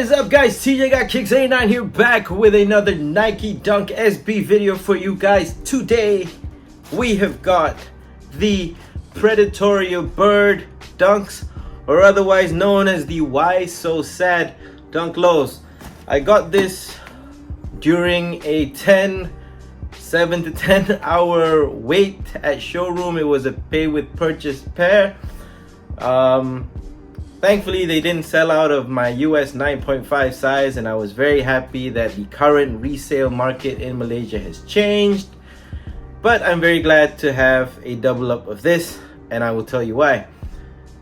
What is up, guys? TJ Got Kicks 89 here, back with another Nike Dunk SB video for you guys. Today we have got the Predatory Bird Dunks, or otherwise known as the Why So Sad Dunk Lows. I got this during a 7 to 10 hour wait at Showroom. It was a pay with purchase pair. Thankfully, they didn't sell out of my US 9.5 size, and I was very happy that the current resale market in Malaysia has changed. But I'm very glad to have a double up of this, and I will tell you why.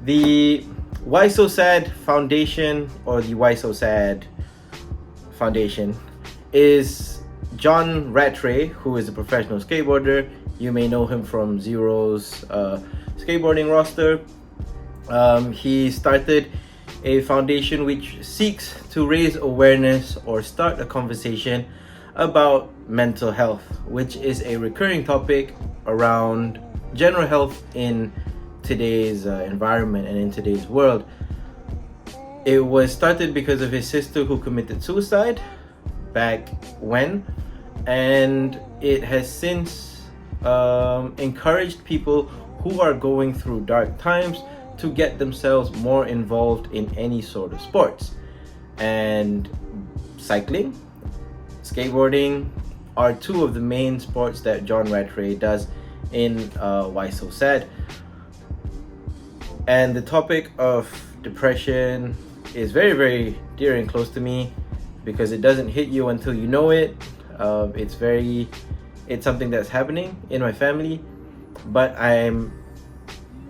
The Why So Sad Foundation, or the Why So Sad Foundation, is John Rattray, who is a professional skateboarder. You may know him from Zero's skateboarding roster. He started a foundation which seeks to raise awareness or start a conversation about mental health, which is a recurring topic around general health in today's environment and in today's world. It was started because of his sister who committed suicide back when, and it has since encouraged people who are going through dark times to get themselves more involved in any sort of sports. And cycling, skateboarding are two of the main sports that John Rattray does in Why So Sad. And the topic of depression is very, very dear and close to me because it doesn't hit you until you know it. It's something that's happening in my family, but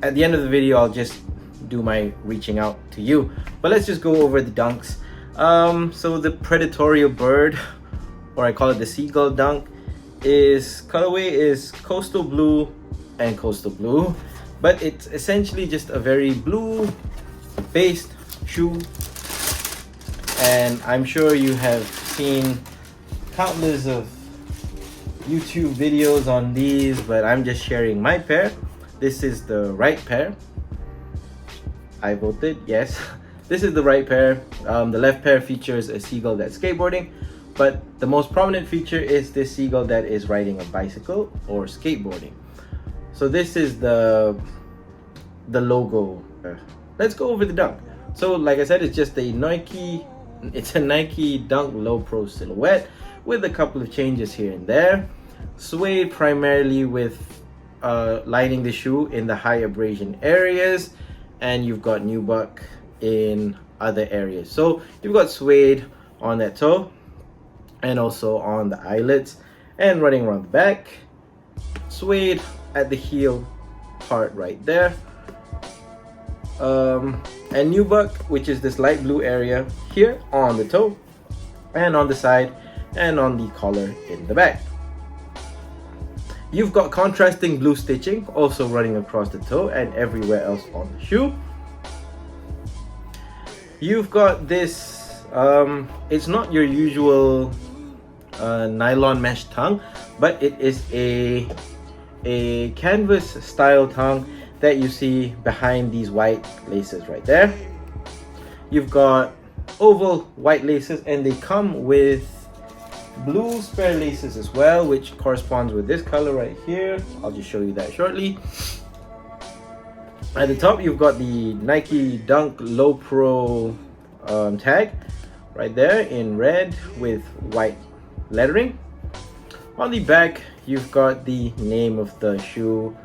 at the end of the video, I'll just do my reaching out to you. But let's just go over the dunks. So the Predatory Bird, or I call it the Seagull dunk, colorway is coastal blue and coastal blue, but it's essentially just a very blue based shoe. And I'm sure you have seen countless of YouTube videos on these, but I'm just sharing my pair. This is the right pair. I voted yes. This is the right pair. The left pair features a seagull that's skateboarding, but the most prominent feature is this seagull that is riding a bicycle or skateboarding. So this is the logo. Let's go over the dunk. So like I said, it's just a Nike Dunk Low Pro silhouette with a couple of changes here and there. Suede primarily with lining the shoe in the high abrasion areas, and you've got nubuck in other areas. So you've got suede on that toe and also on the eyelets and running around the back. Suede at the heel part right there. And nubuck, which is this light blue area here on the toe and on the side and on the collar in the back. You've got contrasting blue stitching also running across the toe and everywhere else on the shoe. You've got this, it's not your usual nylon mesh tongue, but it is a canvas style tongue that you see behind these white laces right there. You've got oval white laces, and they come with blue spare laces as well, which corresponds with this color right here. I'll just show you that shortly. At the top, you've got the Nike Dunk Low Pro tag right there in red with white lettering. On the back, you've got the name of the shoe,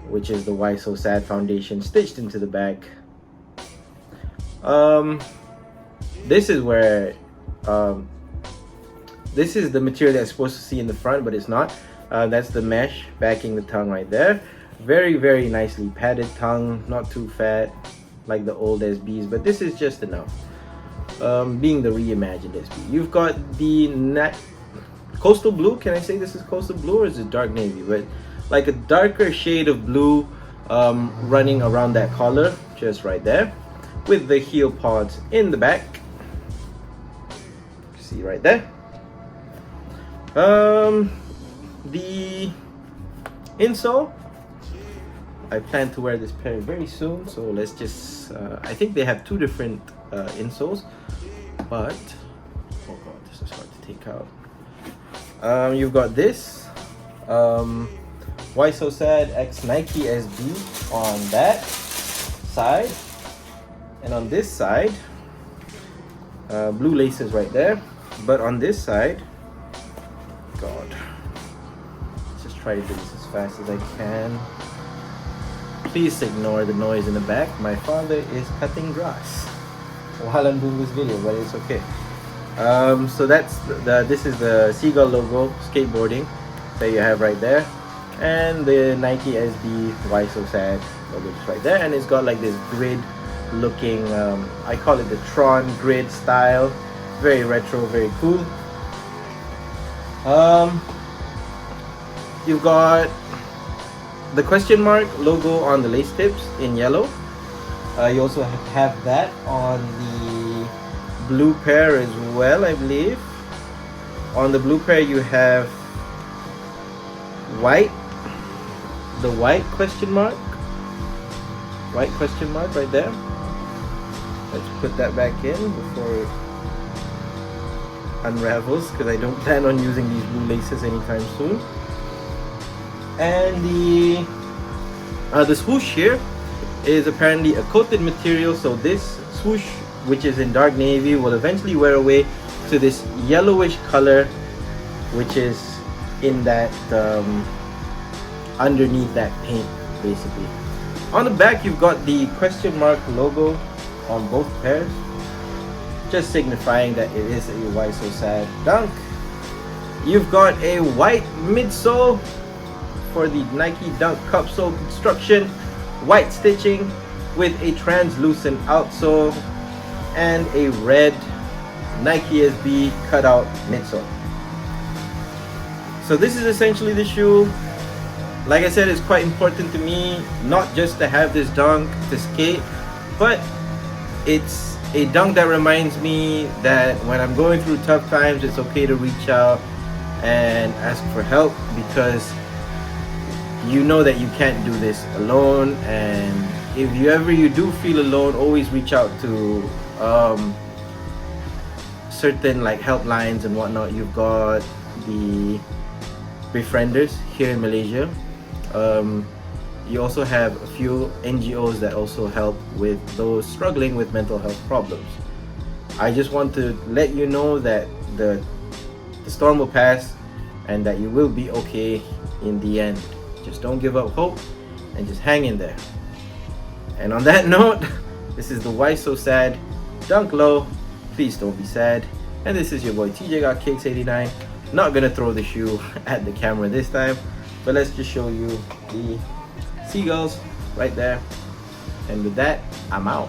which is the Why So Sad Foundation, stitched into the back. This is where this is the material that's supposed to see in the front, but it's not. That's the mesh backing the tongue right there. Very, very nicely padded tongue, not too fat like the old SBs, but this is just enough. Being the reimagined SB. You've got the coastal blue. Can I say this is coastal blue, or is it dark navy? But like a darker shade of blue running around that collar, just right there, with the heel pods in the back. See right there. The insole, I plan to wear this pair very soon, so let's just I think they have two different insoles. But oh god, this is hard to take out. You've got this Why So Sad X Nike SB on that side, and on this side blue laces right there. But on this side, god, let's just try to do this as fast as I can. Please ignore the noise in the back. My father is cutting grass while I'm doing this video, but it's okay. So that's this is the Seagull logo skateboarding that you have right there, and the Nike SB Why So Sad logo just right there, and it's got like this grid looking, I call it the Tron grid style, very retro, very cool. You've got the question mark logo on the lace tips in yellow. You also have that on the blue pair as well, I believe. On the blue pair you have white, the white question mark right there. Let's put that back in before it unravels, because I don't plan on using these blue laces anytime soon. And the swoosh here is apparently a coated material, so this swoosh, which is in dark navy, will eventually wear away to this yellowish color, which is in that underneath that paint basically. On the back you've got the question mark logo on both pairs, just signifying that it is a Why So Sad dunk. You've got a white midsole for the Nike Dunk cup sole construction, white stitching with a translucent outsole, and a red Nike SB cutout midsole. So this is essentially the shoe. Like I said, it's quite important to me not just to have this dunk to skate, but it's a dunk that reminds me that when I'm going through tough times, it's okay to reach out and ask for help, because you know that you can't do this alone. And if you do feel alone, always reach out to certain like helplines and whatnot. You've got the befrienders here in Malaysia. You also have a few NGOs that also help with those struggling with mental health problems. I just want to let you know that the storm will pass and that you will be okay in the end. Just don't give up hope and just hang in there. And on that note, this is the Why So Sad Dunk Low. Please don't be sad. And this is your boy TJ Got Kicks 89. Not gonna throw the shoe at the camera this time, but let's just show you the seagulls right there. And with that, I'm out.